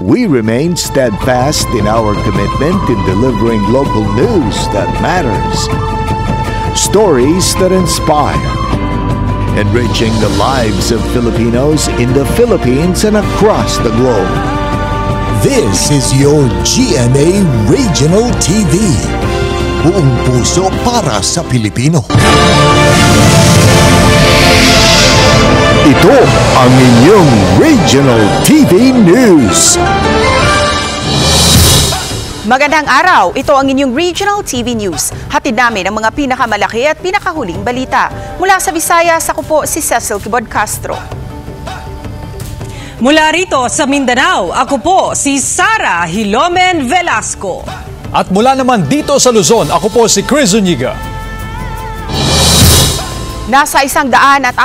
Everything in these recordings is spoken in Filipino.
We remain steadfast in our commitment in delivering local news that matters. Stories that inspire. Enriching the lives of Filipinos in the Philippines and across the globe. This is your GMA Regional TV. Buong puso para sa Pilipino. Ito ang inyong Regional TV News. Magandang araw, ito ang inyong Regional TV News. Hatid namin ang mga pinakamalaki at pinakahuling balita. Mula sa Visayas, ako po si Cecil Kibod Castro. Mula rito sa Mindanao, ako po si Sara Hilomen Velasco. At mula naman dito sa Luzon, ako po si Chris Zuniga. Nasa 147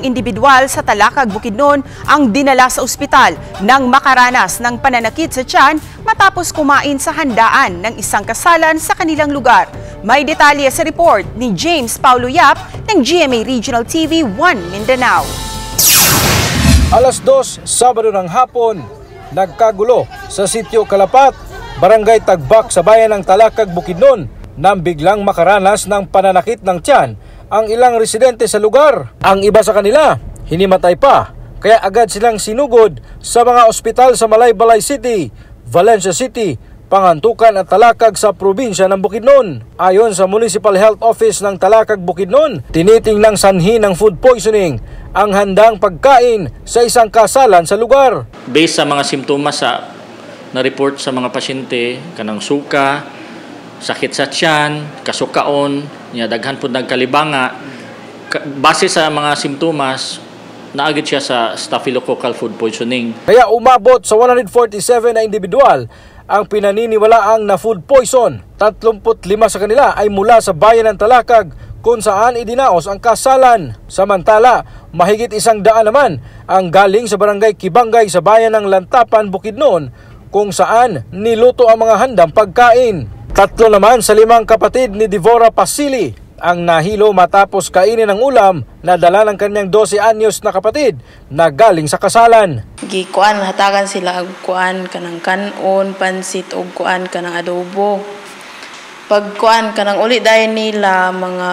individual sa Talakag, Bukidnon ang dinala sa ospital nang makaranas ng pananakit sa tiyan matapos kumain sa handaan ng isang kasalan sa kanilang lugar. May detalye sa report ni James Paulo Yap ng GMA Regional TV 1 Mindanao. Alas 2, Sabado ng hapon, nagkagulo sa Sitio Kalapat, Barangay Tagbak sa bayan ng Talakag, Bukidnon nang biglang makaranas ng pananakit ng tiyan ang ilang residente sa lugar. Ang iba sa kanila, hinimatay pa, kaya agad silang sinugod sa mga ospital sa Malaybalay City, Valencia City, Pangantukan at Talakag sa probinsya ng Bukidnon. Ayon sa Municipal Health Office ng Talakag, Bukidnon, tinitingnang sanhi ng food poisoning ang handang pagkain sa isang kasalan sa lugar. Based sa mga simptomas na report sa mga pasyente, kanang suka, sakit sa tiyan, kasukaon, daghan po nagkalibanga. Base sa mga simptomas, naagad siya sa staphylococcal food poisoning. Kaya umabot sa 147 na individual ang pinaniniwalaang na food poison. 35 sa kanila ay mula sa bayan ng Talakag kung saan idinaos ang kasalan. Samantala, mahigit 100 naman ang galing sa barangay Kibangay sa bayan ng Lantapan, Bukidnon kung saan niluto ang mga handang pagkain. 3 naman sa 5 kapatid ni Devora Pasili ang nahilo matapos kainin ng ulam na dala ng kanyang 12 anyos na kapatid na galing sa kasalan. Gikuan, hatagan sila og kuan kanang kanon, pansit og kuan kanang adobo. Pag kuan kanang uli dayon nila mga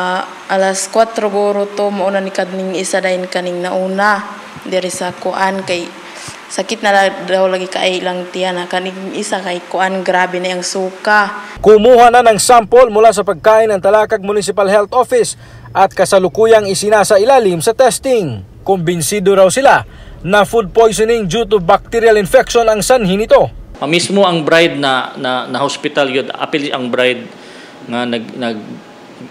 alas 4 guro to mauna ni kadning isa dayon kaning nauna diri sa kuan kay sakit na daw lagi kay lang tiyan na kaning isa kay kuan grabe na yung suka. Kumuha na ng sample mula sa pagkain ng Talakag Municipal Health Office at kasalukuyang isinasa ilalim sa testing. Kumbinsido raw sila na food poisoning due to bacterial infection ang sanhi nito. Mismo ang bride na hospital yun, apil ang bride nga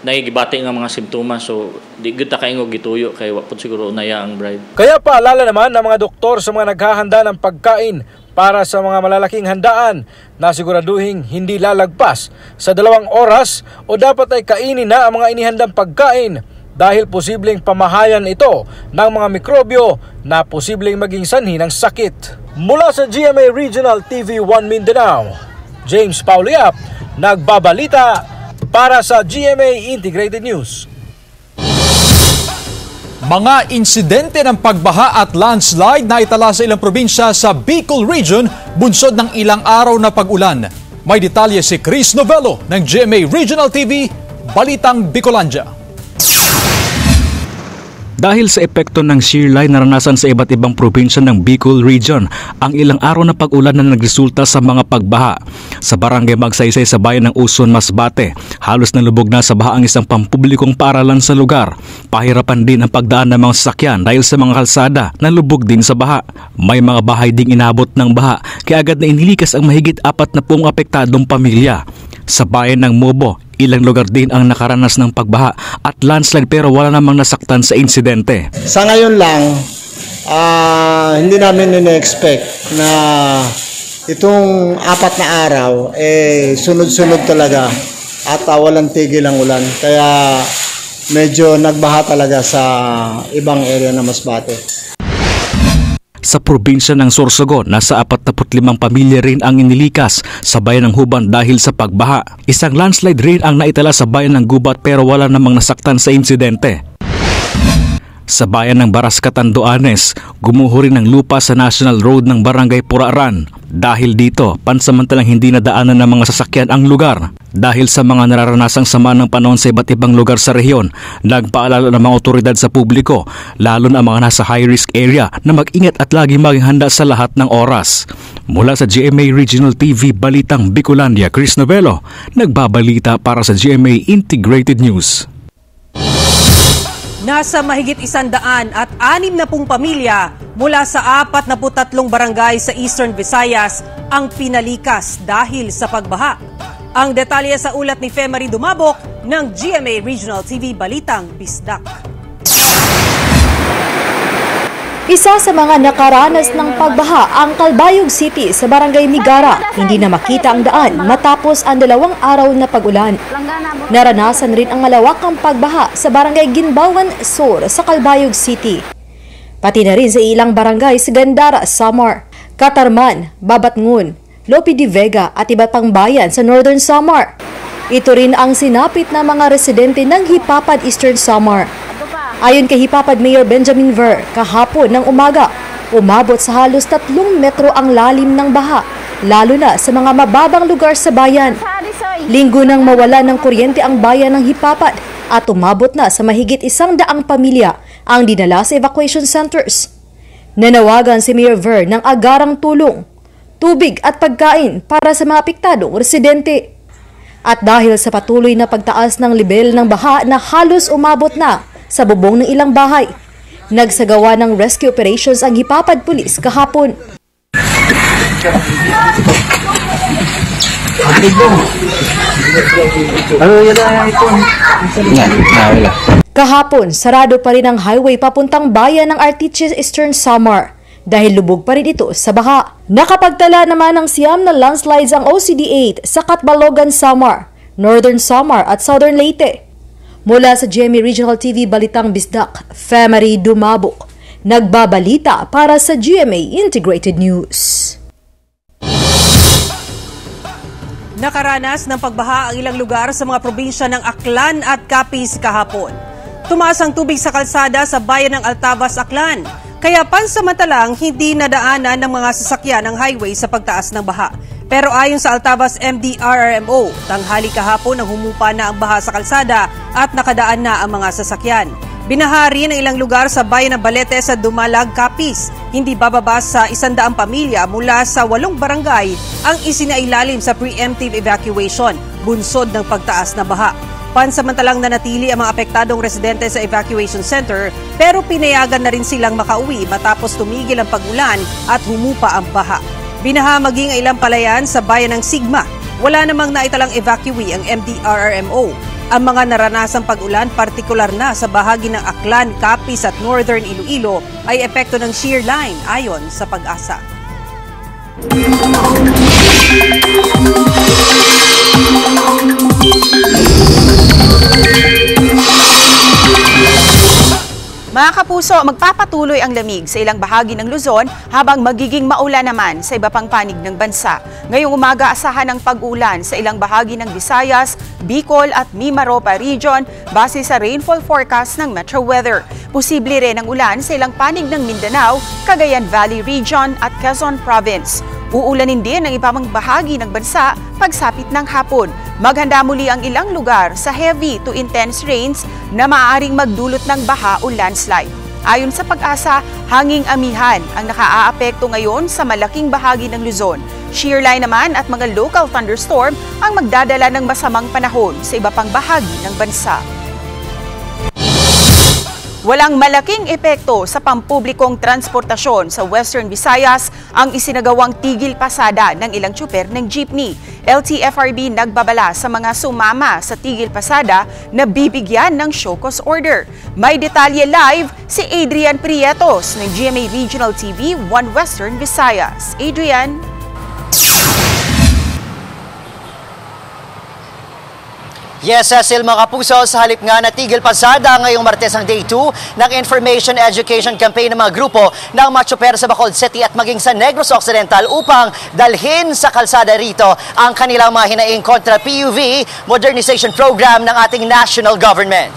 nagigibati nga mga simptomas, so di gud ta kaingo gituyo kay wa pud siguro unaya ang bride. Kaya paalala naman ng mga doktor sa mga naghahanda ng pagkain para sa mga malalaking handaan na siguraduhin hindi lalagpas sa 2 oras o dapat ay kainin na ang mga inihandang pagkain dahil posibleng pamahayan ito ng mga mikrobyo na posibleng maging sanhi ng sakit. Mula sa GMA Regional TV 1 Mindanao, James Paulo Yap, nagbabalita para sa GMA Integrated News. Mga insidente ng pagbaha at landslide na itala sa ilang probinsya sa Bicol Region bunsod ng ilang araw na pag-ulan. May detalye si Chris Novello ng GMA Regional TV, Balitang Bicolandia. Dahil sa epekto ng shear line naranasan sa iba't ibang probinsya ng Bicol Region, ang ilang araw na pag-ulan na nagresulta sa mga pagbaha. Sa barangay Magsaysay sa bayan ng Uson, Masbate, halos nalubog na sa baha ang isang pampublikong paaralan sa lugar. Pahirapan din ang pagdaan ng mga sasakyan dahil sa mga kalsada na lubog din sa baha. May mga bahay ding inabot ng baha, kaya agad na inilikas ang mahigit 40 apektadong pamilya. Sa bayan ng Mobo, ilang lugar din ang nakaranas ng pagbaha at landslide pero wala namang nasaktan sa insidente. Sa ngayon lang, hindi namin in-expect na itong 4 na araw, sunod-sunod talaga at walang tigil ang ulan. Kaya medyo nagbaha talaga sa ibang area na Masbate. Sa probinsya ng Sorsogon, nasa 45 pamilya rin ang inilikas sa bayan ng Huban dahil sa pagbaha. Isang landslide rin ang naitala sa bayan ng Gubat pero wala namang nasaktan sa insidente. Sa bayan ng Baras, Catanduanes, gumuho rin ng lupa sa National Road ng Barangay Puraran. Dahil dito, pansamantalang hindi nadaanan ng mga sasakyan ang lugar. Dahil sa mga nararanasang sama ng panahon sa iba't ibang lugar sa rehiyon, nagpaalala ng mga otoridad sa publiko, lalo na ang mga nasa high-risk area, na mag-ingat at lagi maging handa sa lahat ng oras. Mula sa GMA Regional TV Balitang Bicolandia, Chris Novello, nagbabalita para sa GMA Integrated News. Nasa mahigit 160 pamilya mula sa 43 barangay sa Eastern Visayas ang pinalikas dahil sa pagbaha. Ang detalye sa ulat ni Femari Dumabok ng GMA Regional TV Balitang Bisdak. Isa sa mga nakaranas ng pagbaha ang Calbayog City sa Barangay Migara. Hindi na makita ang daan matapos ang 2 araw na pag-ulan. Naranasan rin ang malawakang pagbaha sa Barangay Ginbawan Sur sa Calbayog City. Pati na rin sa ilang barangay sa Gandara, Samar, Katarman, Babatngun, Lope de Vega at iba pang bayan sa Northern Samar. Ito rin ang sinapit ng mga residente ng Hipapad, Eastern Samar. Ayon kay Hipapad Mayor Benjamin Ver, kahapon ng umaga, umabot sa halos 3 metro ang lalim ng baha, lalo na sa mga mababang lugar sa bayan. Linggo nang mawala ng kuryente ang bayan ng Hipapad at umabot na sa mahigit 100 pamilya ang dinala sa evacuation centers. Nanawagan si Mayor Ver ng agarang tulong, tubig at pagkain para sa mga apektadong residente. At dahil sa patuloy na pagtaas ng level ng baha na halos umabot na sa bubong ng ilang bahay, nagsagawa ng rescue operations ang Hipapad Police kahapon. Kahapon, sarado pa rin ang highway papuntang bayan ng Artiches, Eastern Samar dahil lubog pa rin ito sa baha. Nakapagtala naman ng 9 na landslides ang OCD-8 sa Catbalogan, Samar, Northern Samar at Southern Leyte. Mula sa GMA Regional TV Balitang Bisdak, Femari Dumabok, nagbabalita para sa GMA Integrated News. Nakaranas ng pagbaha ang ilang lugar sa mga probinsya ng Aklan at Capiz kahapon. Tumaas ang tubig sa kalsada sa bayan ng Altavas, Aklan, kaya pansamantalang hindi nadaanan ng mga sasakyan ng highway sa pagtaas ng baha. Pero ayon sa Altavas MDRRMO, tanghali kahapon nang humupa na ang baha sa kalsada at nakadaan na ang mga sasakyan. Binahari ng ilang lugar sa bayan ng Balete sa Dumalag, Capiz. Hindi bababa sa 100 pamilya mula sa 8 barangay ang isinailalim sa preemptive evacuation, bunsod ng pagtaas na baha. Pansamantalang nanatili ang mga apektadong residente sa evacuation center pero pinayagan na rin silang makauwi matapos tumigil ang pag-ulan at humupa ang baha. Binaha maging ang ilang palayan sa bayan ng Sigma. Wala namang naitalang evacuee ang MDRRMO. Ang mga naranasang pag-ulan, partikular na sa bahagi ng Aklan, Capiz at Northern Iloilo, ay epekto ng shear line ayon sa Pag-asa. Mga kapuso, magpapatuloy ang lamig sa ilang bahagi ng Luzon habang magiging maulan naman sa iba pang panig ng bansa. Ngayong umaga, asahan ng pag-ulan sa ilang bahagi ng Visayas, Bicol at Mimaropa region base sa rainfall forecast ng Metro Weather. Posible rin ang ulan sa ilang panig ng Mindanao, Cagayan Valley region at Quezon Province. Uulanin din ang ibang bahagi ng bansa pagsapit ng hapon. Maghanda muli ang ilang lugar sa heavy to intense rains na maaaring magdulot ng baha o landslide. Ayon sa Pag-asa, hanging amihan ang nakaaapekto ngayon sa malaking bahagi ng Luzon. Shear line naman at mga local thunderstorm ang magdadala ng masamang panahon sa iba pang bahagi ng bansa. Walang malaking epekto sa pampublikong transportasyon sa Western Visayas ang isinagawang tigil pasada ng ilang tsuper ng jeepney. LTFRB nagbabala sa mga sumama sa tigil pasada na bibigyan ng show cause order. May detalye live si Adrian Prietos ng GMA Regional TV 1 Western Visayas. Adrian? Yes, Cecil, mga kapuso, sa halip nga na tigil pasada ngayong Martes ang Day 2 ng Information Education Campaign ng mga grupo ng mga tsuper sa Bacolod City at maging sa Negros Occidental upang dalhin sa kalsada rito ang kanilang mga hinaing kontra PUV modernization program ng ating national government.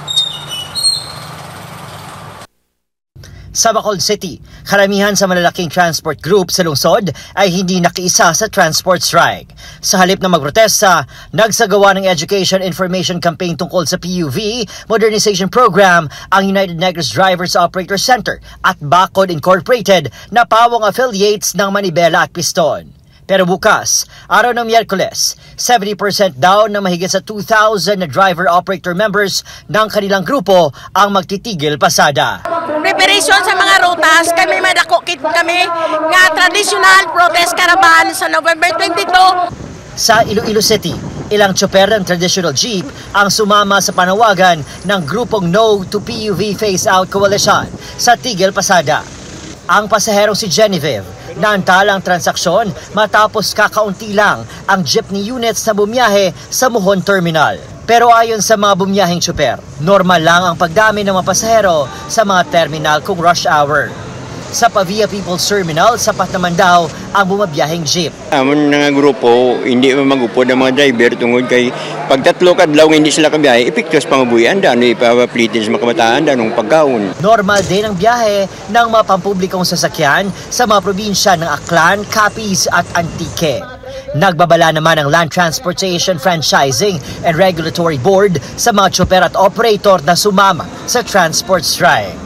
Sa Bacolod City, karamihan sa malalaking transport group sa lungsod ay hindi nakiisa sa transport strike. Sa halip na magprotesta, nagsagawa ng Education Information Campaign tungkol sa PUV Modernization Program ang United Negros Drivers Operator Center at Bacod Incorporated na pawang affiliates ng Manibela at Piston. Pero bukas, araw ng Miyerkules, 70% daw na mahigit sa 2,000 na driver-operator members ng kanilang grupo ang magtitigil pasada. Preparation sa mga rutas, kami madakokit kami nga traditional protest caravan sa November 22. Sa Iloilo City, ilang tsoper ng traditional jeep ang sumama sa panawagan ng grupong No to PUV Phase Out Coalition sa Tigil Pasada. Ang pasaherong si Genevieve naantala ang transaksyon matapos kakaunti lang ang jeepney units na bumiyahe sa Muhon Terminal. Pero ayon sa mga bumiyaheng tsoper, normal lang ang pagdami ng mga pasahero sa mga terminal kung rush hour. Sa Pavia People's Terminal, sapat naman daw ang bumabiyaheng jeep. Amon nga grupo, hindi mamagupod ang mga driver tungod kay pagtatlo kadlaw hindi sila kabiyahe, epektos pangabuyan dano ipapaplitin sa mga kabataan danong pagkaon. Normal din ang biyahe ng mga pampublikong sasakyan sa mga probinsya ng Aklan, Capiz at Antique. Nagbabala naman ang Land Transportation Franchising and Regulatory Board sa mga tsoper at operator na sumama sa transport strike.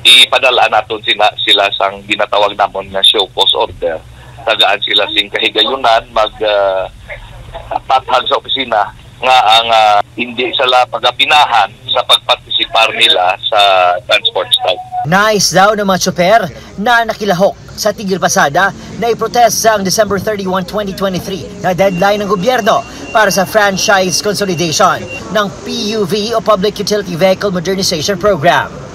Ipadala natin sila sang ginatawag namon na show cause order. Tagaan sila sing kahigayunan magpatag sa opisina nga ang hindi sila pagapinahan sa pagpartisipar nila sa transport strike. Nais daw ng mga tsoper na nakilahok sa Tigil Pasada na iprotesta ang December 31, 2023 na deadline ng gobyerno para sa franchise consolidation ng PUV o Public Utility Vehicle Modernization Program.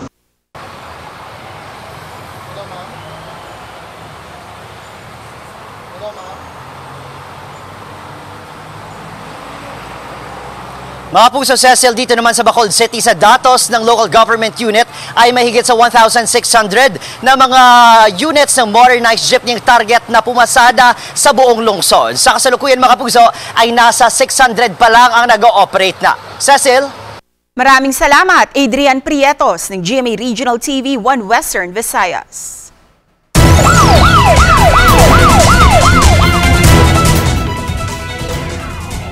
Mga puso, Cecil, dito naman sa Bacolod City sa datos ng local government unit ay mahigit sa 1,600 na mga units ng modernized jeepney target na pumasada sa buong lungsod. Sa kasalukuyan, mga puso, ay nasa 600 pa lang ang nag-ooperate na. Cecil? Maraming salamat, Adrian Prietos ng GMA Regional TV 1 Western Visayas.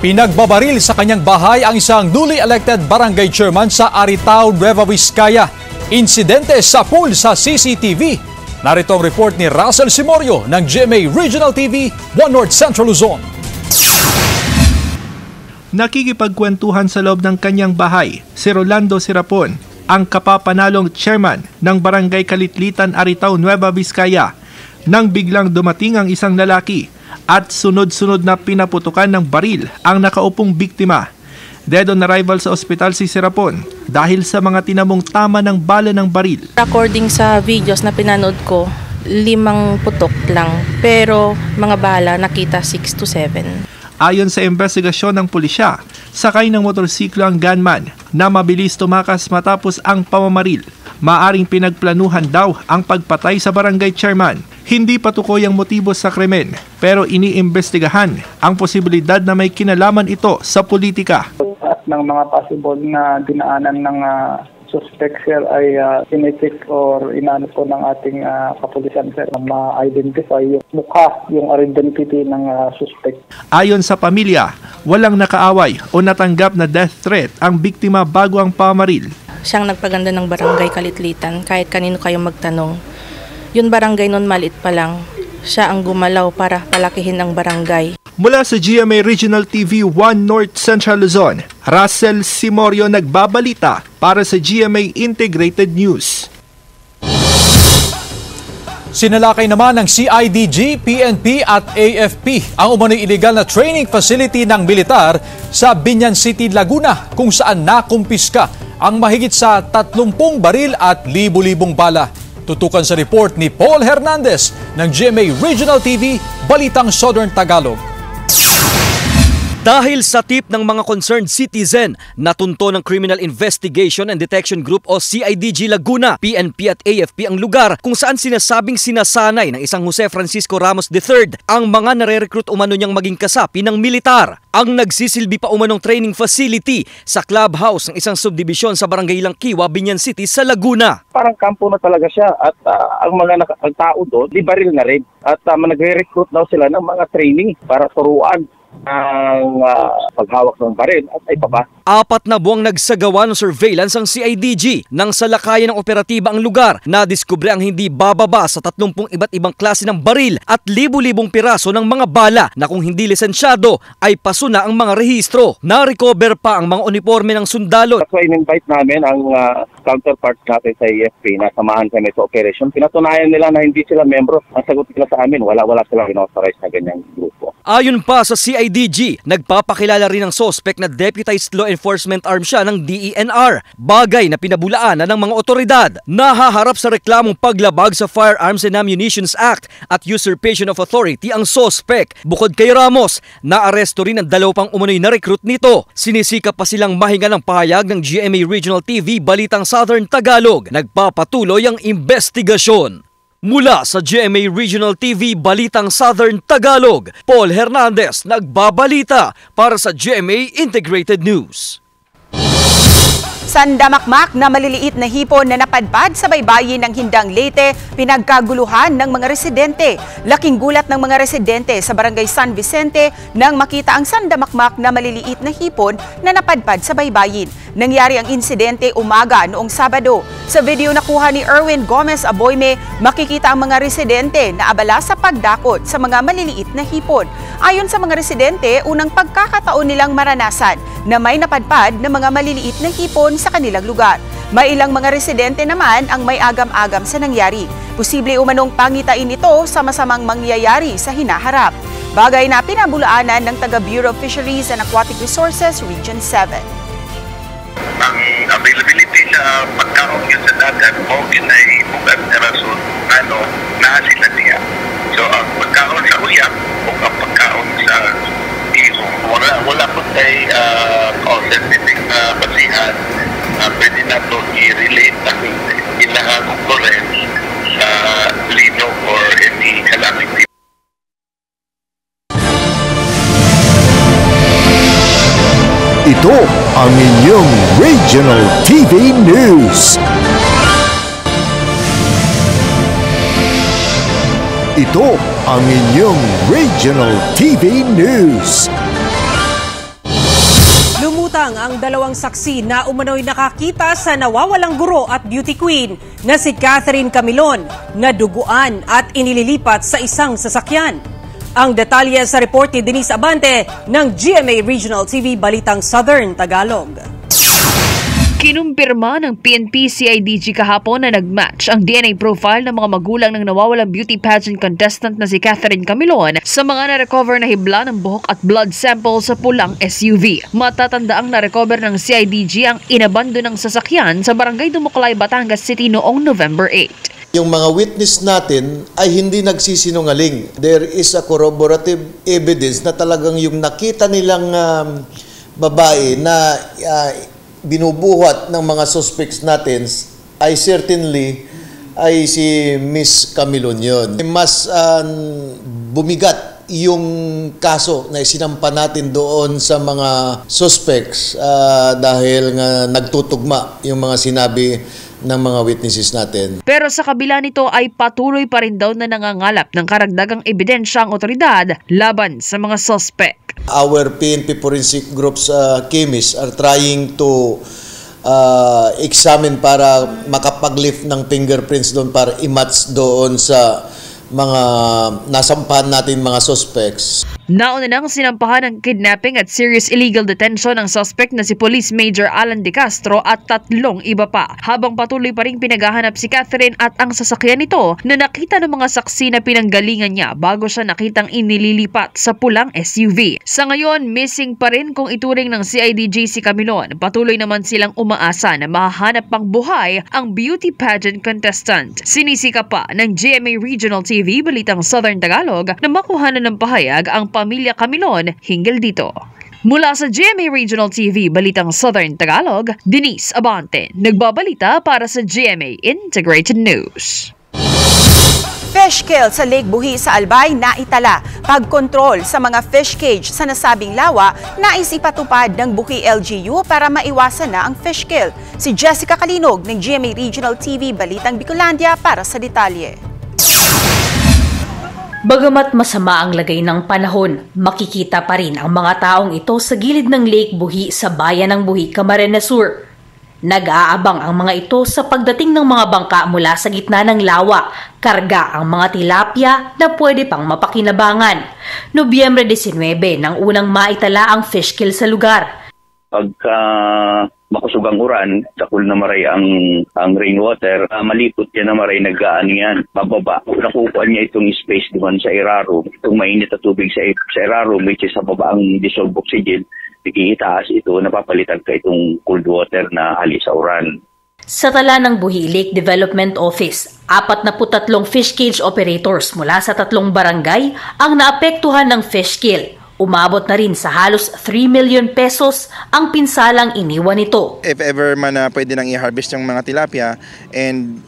Pinagbabaril sa kanyang bahay ang isang newly elected barangay chairman sa Aritao, Nueva Vizcaya. Insidente sa pool sa CCTV. Narito ang report ni Russell Simorio ng GMA Regional TV 1 North Central Luzon. Nakikipagkwentuhan sa loob ng kanyang bahay si Rolando Sirapon, ang kapapanalong chairman ng Barangay Kalitlitan, Aritao, Nueva Vizcaya, nang biglang dumating ang isang lalaki at sunod-sunod na pinaputukan ng baril ang nakaupong biktima. Dead on arrival sa ospital si Sirapon dahil sa mga tinamong tama ng bala ng baril. According sa videos na pinanood ko, 5 putok lang, pero mga bala nakita 6 to 7. Ayon sa investigasyon ng pulisya, sakay ng motorsiklo ang gunman na mabilis tumakas matapos ang pamamaril. Maaring pinagplanuhan daw ang pagpatay sa barangay chairman. Hindi patukoy ang motibo sa krimen, pero iniimbestigahan ang posibilidad na may kinalaman ito sa politika. At ng mga possible na dinaanan ng suspect, sir, ay in-check or inano po ng ating kapulisan, sir, na ma-identify yung mukha, yung identity ng suspect. Ayon sa pamilya, walang nakaaway o natanggap na death threat ang biktima bago ang pamaril. Siyang nagpaganda ng barangay Kalitlitan, kahit kanino kayong magtanong. Yun barangay nun maliit pa lang. Siya ang gumalaw para palakihin ang barangay. Mula sa GMA Regional TV 1 North Central Luzon, Russell Simorio nagbabalita para sa GMA Integrated News. Sinalakay naman ng CIDG, PNP at AFP ang umano'y illegal na training facility ng militar sa Binyan City, Laguna, kung saan nakumpiska ang mahigit sa 30 baril at libu-libong bala. Tutukan sa report ni Paul Hernandez ng GMA Regional TV, Balitang Southern Tagalog. 2 Dahil sa tip ng mga concerned citizen, natunto ng Criminal Investigation and Detection Group o CIDG Laguna, PNP at AFP ang lugar kung saan sinasabing sinasanay ng isang Jose Francisco Ramos III ang mga nare-recruit umano niyang maging kasapi ng militar. Ang nagsisilbi pa umanong training facility sa clubhouse ng isang subdivision sa Barangay Langkiwa, Binyan City sa Laguna. Parang kampo na talaga siya at ang mga tao doon, di baril na rin. At nagre-recruit daw sila ng mga training para turuan ang paghawak ng baril at ay pa. 4 na buwang nagsagawa ng surveillance ang CIDG nang salakayan ng operatiba ang lugar. Nadiskubre ang hindi bababa sa 30 iba't ibang klase ng baril at libu-libong piraso ng mga bala na kung hindi lisensyado ay paso na ang mga rehistro. Na-recover pa ang mga uniforme ng sundalo. That's why in-invite namin ang counterparts natin sa AFP na samahan kami sa operation. Pinatunayan nila na hindi sila membro. Ang sagot nila sa amin, wala sila in-authorize na ganyang grupo. Ayon pa sa CIDG, nagpapakilala rin ng suspect na deputized law enforcement arm siya ng DENR, bagay na pinabulaanan ng mga otoridad. Nahaharap sa reklamong paglabag sa Firearms and Ammunitions Act at usurpation of authority ang suspect. Bukod kay Ramos, naaresto rin ang 2 pang umunoy na recruit nito. Sinisikap pa silang mahinga ng pahayag ng GMA Regional TV Balitang Southern Tagalog. Nagpapatuloy ang investigasyon. Mula sa GMA Regional TV Balitang Southern Tagalog, Paul Hernandez nagbabalita para sa GMA Integrated News. Sandamakmak na maliliit na hipon na napadpad sa baybayin ng Hindang Leyte, pinagkaguluhan ng mga residente. Laking gulat ng mga residente sa Barangay San Vicente nang makita ang sandamakmak na maliliit na hipon na napadpad sa baybayin. Nangyari ang insidente umaga noong Sabado. Sa video nakuha ni Erwin Gomez Aboyme, makikita ang mga residente na abala sa pagdakot sa mga maliliit na hipon. Ayon sa mga residente, unang pagkakataon nilang maranasan na may napadpad na mga maliliit na hipon sa kanilang lugar. May ilang mga residente naman ang may agam-agam sa nangyari. Posible umanong pangitain ito sa masamang mangyayari sa hinaharap. Bagay na pinabulaanan ng taga Bureau of Fisheries and Aquatic Resources Region 7. Ang availability sa pagkaon yun sa dagat o ginay bugat na rason naasila niya. So ang pagkaon sa uyap o ang pagkaon sa iho, wala po tayo scientific na basihan. Pwede na ito i-relate ang inahang occurrence sa linog or any calamity. Ito ang inyong Regional TV News. Ito ang inyong Regional TV News. Lumutang ang 2 saksi na umano'y nakakita sa nawawalang guro at beauty queen na si Catherine Camilon na duguan at inililipat sa isang sasakyan. Ang detalye sa report ni Denise Abante ng GMA Regional TV Balitang Southern Tagalog. Kinumpirma ng PNP CIDG kahapon na nag-match ang DNA profile ng mga magulang ng nawawalang beauty pageant contestant na si Catherine Camilon sa mga na-recover na hibla ng buhok at blood sample sa pulang SUV. Matatandaang na-recover ng CIDG ang inabando ng sasakyan sa Barangay Dumuklay, Batangas City noong November 8. Yung mga witness natin ay hindi nagsisinungaling. There is a corroborative evidence na talagang yung nakita nilang babae na binubuhat ng mga suspects natin ay certainly ay si Miss Camilon yun. Mas bumigat yung kaso na isinampa natin doon sa mga suspects dahil nga nagtutugma yung mga sinabi ng mga witnesses natin. Pero sa kabila nito ay patuloy pa rin daw na nangangalap ng karagdagang ebidensya ang otoridad laban sa mga suspect. Our PNP forensic groups chemists are trying to examine para makapag-lift ng fingerprints doon para i-match doon sa mga nasampahan natin mga suspects. Nauna nang sinampahan ng kidnapping at serious illegal detention ng suspect na si Police Major Alan De Castro at 3 iba pa. Habang patuloy pa ring pinaghahanap si Catherine at ang sasakyan nito na nakita ng mga saksi na pinanggalingan niya bago siya nakitang inililipat sa pulang SUV. Sa ngayon, missing pa rin kung ituring ng CIDG si Camilon. Patuloy naman silang umaasa na mahahanap pang buhay ang beauty pageant contestant. Sinisika pa ng GMA Regional TV Balitang Southern Tagalog na makuhanan ng pahayag ang pamilya Camilon hinggil dito. Mula sa GMA Regional TV, Balitang Southern Tagalog, Denise Abante, nagbabalita para sa GMA Integrated News. Fish kill sa Lake Buhi sa Albay naitala. Pagkontrol sa mga fish cage sa nasabing lawa, nais ipatupad ng Buhi LGU para maiwasan na ang fish kill. Si Jessica Kalinog ng GMA Regional TV, Balitang Bicolandia para sa detalye. Bagamat masama ang lagay ng panahon, makikita pa rin ang mga taong ito sa gilid ng Lake Buhi sa bayan ng Buhi, Camarines Sur. Nag-aabang ang mga ito sa pagdating ng mga bangka mula sa gitna ng lawa, karga ang mga tilapia na pwede pang mapakinabangan. Nobyembre 19 nang unang maitala ang fish kill sa lugar. Pagka makusog ang uran, sakul na maray ang rainwater, malipot yan na maray nag-aan yan, bababa. Nakukuha niya itong space naman sa aeraroom, itong mainit na tubig sa aeraroom, which is sa baba ang dissolved oxygen, itaas ito, napapalitan ka itong cold water na hali sa uran. Sa tala ng Buhi Lake Development Office, 43 fish cage operators mula sa 3 barangay ang naapektuhan ng fish kill. Umabot na rin sa halos 3 million pesos ang pinsalang iniwan nito. If ever man pwede nang i-harvest yung mga tilapia and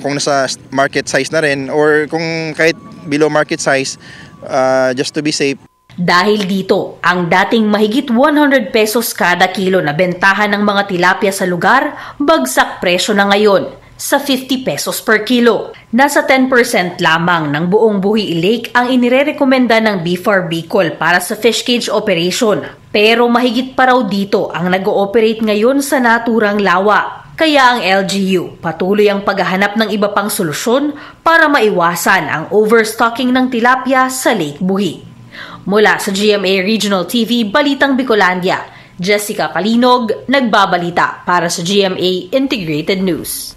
kung nasa market size na rin or kung kahit below market size, just to be safe. Dahil dito, ang dating mahigit 100 pesos kada kilo na bentahan ng mga tilapia sa lugar, bagsak presyo na ngayon sa 50 pesos per kilo. Nasa 10% lamang ng buong Buhi Lake ang inirerekomenda ng BFAR Bicol para sa fish cage operation. Pero mahigit pa raw dito ang nag-ooperate ngayon sa naturang lawa. Kaya ang LGU patuloy ang paghahanap ng iba pang solusyon para maiwasan ang overstocking ng tilapia sa Lake Buhi. Mula sa GMA Regional TV, Balitang Bicolandia, Jessica Kalinog, nagbabalita para sa GMA Integrated News.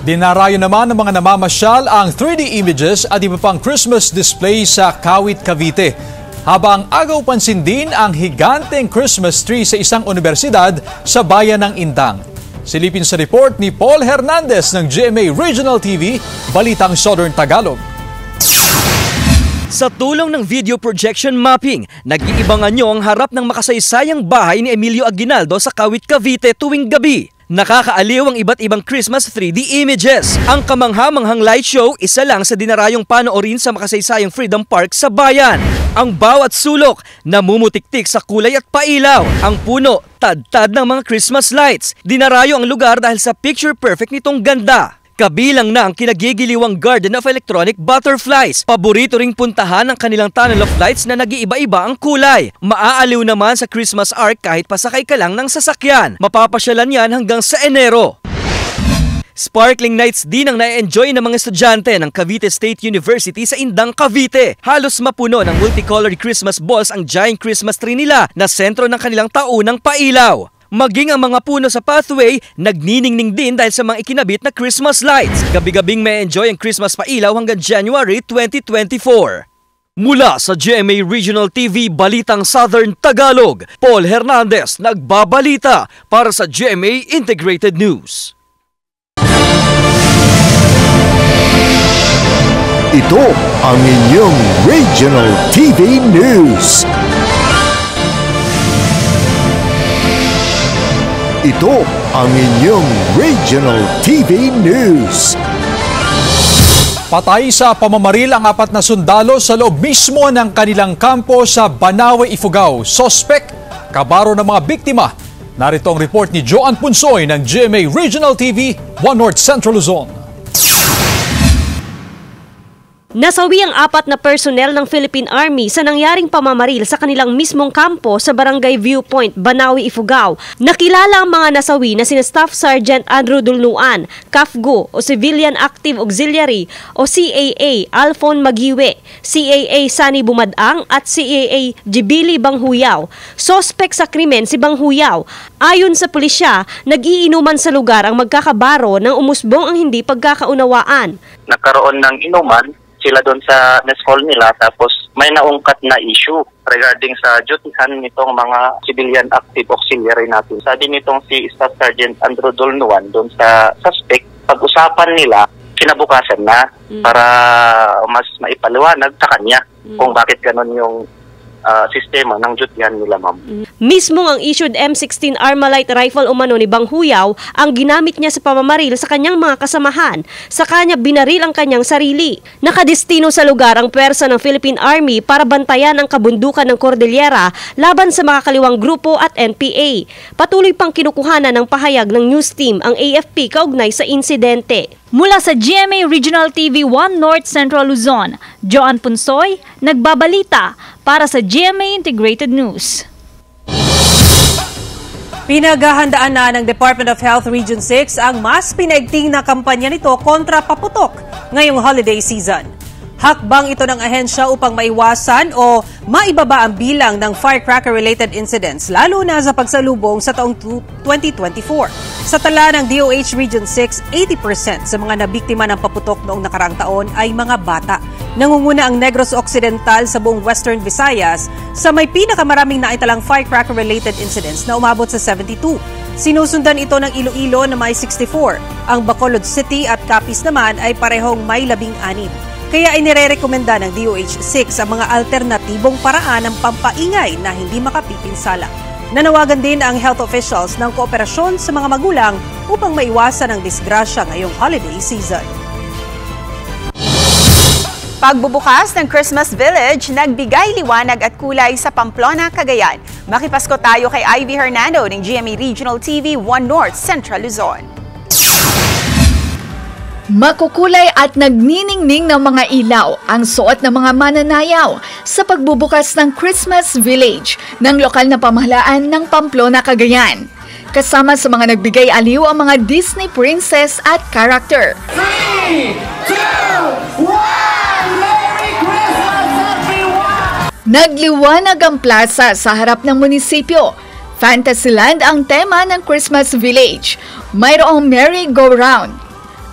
Dinarayo naman ng mga namamasyal ang 3D images at iba pang Christmas display sa Kawit, Cavite. Habang agaw pansin din ang higanteng Christmas tree sa isang universidad sa bayan ng Indang. Silipin sa report ni Paul Hernandez ng GMA Regional TV, Balitang Southern Tagalog. Sa tulong ng video projection mapping, nag-iibangan nyo ang harap ng makasaysayang bahay ni Emilio Aguinaldo sa Kawit, Cavite tuwing gabi. Nakakaaliw ang iba't ibang Christmas 3D images. Ang kamangha-manghang light show, isa lang sa dinarayong panoorin sa makasaysayang Freedom Park sa bayan. Ang bawat sulok, namumutiktik sa kulay at pailaw. Ang puno, tad-tad ng mga Christmas lights. Dinarayo ang lugar dahil sa picture perfect nitong ganda. Kabilang na ang kinagigiliwang Garden of Electronic Butterflies. Paborito ring puntahan ang kanilang tunnel of lights na nag-iiba-iba ang kulay. Maaaliw naman sa Christmas Arc kahit pasakay ka lang ng sasakyan. Mapapasyalan yan hanggang sa Enero. Sparkling nights din ang na-enjoy ng mga estudyante ng Cavite State University sa Indang, Cavite. Halos mapuno ng multicolored Christmas balls ang giant Christmas tree nila na sentro ng kanilang taunang pailaw. Maging ang mga puno sa pathway, nagniningning din dahil sa mga ikinabit na Christmas lights. Gabi-gabing may enjoy ang Christmas pailaw hanggang January 2024. Mula sa GMA Regional TV, Balitang Southern Tagalog, Paul Hernandez nagbabalita para sa GMA Integrated News. Ito ang inyong Regional TV News. Ito ang inyong Regional TV News. Patay sa pamamaril ang 4 na sundalo sa loob mismo ng kanilang kampo sa Banawe, Ifugao. Sospek, kabaro ng mga biktima. Narito ang report ni Joan Punsoy ng GMA Regional TV, 1 North Central Luzon. Nasawi ang 4 na personnel ng Philippine Army sa nangyaring pamamaril sa kanilang mismong kampo sa Barangay Viewpoint, Banawe, Ifugao. Nakilala ang mga nasawi na sina Staff Sergeant Andrew Dulnuan, CAFGO o Civilian Active Auxiliary o CAA Alphon Magiwe, CAA Sani Bumadang at CAA Jibili Banghuyaw. Sospek sa krimen si Banghuyaw. Ayon sa pulisya, nag-iinuman sa lugar ang magkakabaro nang umusbong ang hindi pagkakaunawaan. Nagkaroon ng inuman sila doon sa mess hall nila, tapos may naungkat na issue regarding sa dutyhan nitong mga civilian active auxiliary natin. Sa din nitong si Staff Sergeant Andrew Dolnuan doon sa suspect, pag-usapan nila kinabukasan na para mas maipaliwanag sa kanya kung bakit ganon yung sistema ng dutihan nila, ma'am. Mismong ang issued M16 Armalite rifle umano ni Bang Huyaw ang ginamit niya sa pamamaril sa kanyang mga kasamahan. Sa kanya binaril ang kanyang sarili. Nakadestino sa lugar ang pwersa ng Philippine Army para bantayan ang kabundukan ng Cordillera laban sa makakaliwang grupo at NPA. Patuloy pang kinukuhanan ng pahayag ng news team ang AFP kaugnay sa insidente. Mula sa GMA Regional TV 1 North Central Luzon, Joan Punsoy, nagbabalita para sa GMA Integrated News. Pinaghahandaan na ng Department of Health Region 6 ang mas pinaigting na kampanya nito kontra paputok ngayong holiday season. Hakbang ito ng ahensya upang maiwasan o maibaba ang bilang ng firecracker-related incidents, lalo na sa pagsalubong sa taong 2024. Sa tala ng DOH Region 6, 80% sa mga nabiktima ng paputok noong nakarang taon ay mga bata. Nangunguna ang Negros Occidental sa buong Western Visayas sa may pinakamaraming naitalang firecracker-related incidents na umabot sa 72. Sinusundan ito ng Iloilo na may 64. Ang Bacolod City at Capiz naman ay parehong may 16. Kaya inirerekomenda ng DOH-6 ang mga alternatibong paraan ng pampaingay na hindi makapipinsala. Nanawagan din ang health officials ng kooperasyon sa mga magulang upang maiwasan ang disgrasya ngayong holiday season. Pagbubukas ng Christmas Village, nagbigay liwanag at kulay sa Pamplona, Cagayan. Makipasko tayo kay Ivy Hernando ng GMA Regional TV 1 North Central Luzon. Makukulay at nagniningning ng mga ilaw ang suot ng mga mananayaw sa pagbubukas ng Christmas Village ng lokal na pamahalaan ng Pamplona, Cagayan. Kasama sa mga nagbigay aliw ang mga Disney princess at character. 3, 2, 1, Merry Christmas everyone! Nagliwanag ang plaza sa harap ng munisipyo. Fantasyland ang tema ng Christmas Village. Mayroong merry-go-round.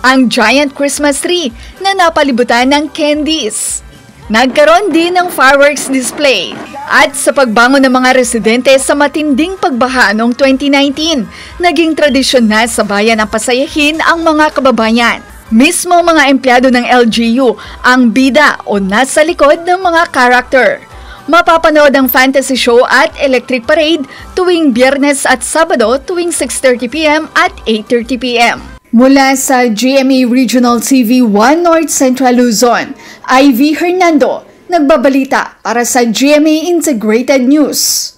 Ang giant Christmas tree na napalibutan ng candies. Nagkaroon din ng fireworks display. At sa pagbangon ng mga residente sa matinding pagbaha noong 2019, naging tradisyon na sa bayan ang pasayahin ang mga kababayan. Mismo mga empleyado ng LGU ang bida o nasa likod ng mga character. Mapapanood ang fantasy show at electric parade tuwing Biyernes at Sabado tuwing 6:30 p.m. at 8:30 p.m. Mula sa GMA Regional TV 1 North Central Luzon, Ivy Hernando, nagbabalita para sa GMA Integrated News.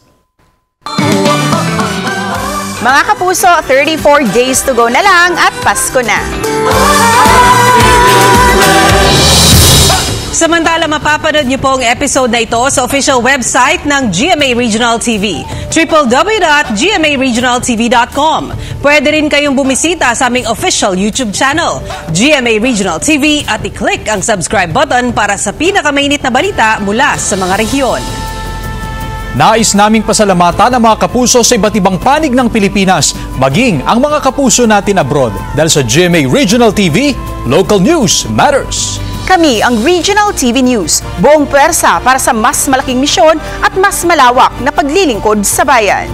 Mga kapuso, 34 days to go na lang at Pasko na. Samantala, mapapanood niyo po ang episode na ito sa official website ng GMA Regional TV, www.gmaregionaltv.com. Pwede rin kayong bumisita sa aming official YouTube channel, GMA Regional TV, at i-click ang subscribe button para sa pinakamainit na balita mula sa mga rehiyon. Nais naming pasalamatan ang mga kapuso sa iba't ibang panig ng Pilipinas, maging ang mga kapuso natin abroad. Dahil sa GMA Regional TV, local news matters. Kami ang Regional TV News, buong pwersa para sa mas malaking misyon at mas malawak na paglilingkod sa bayan.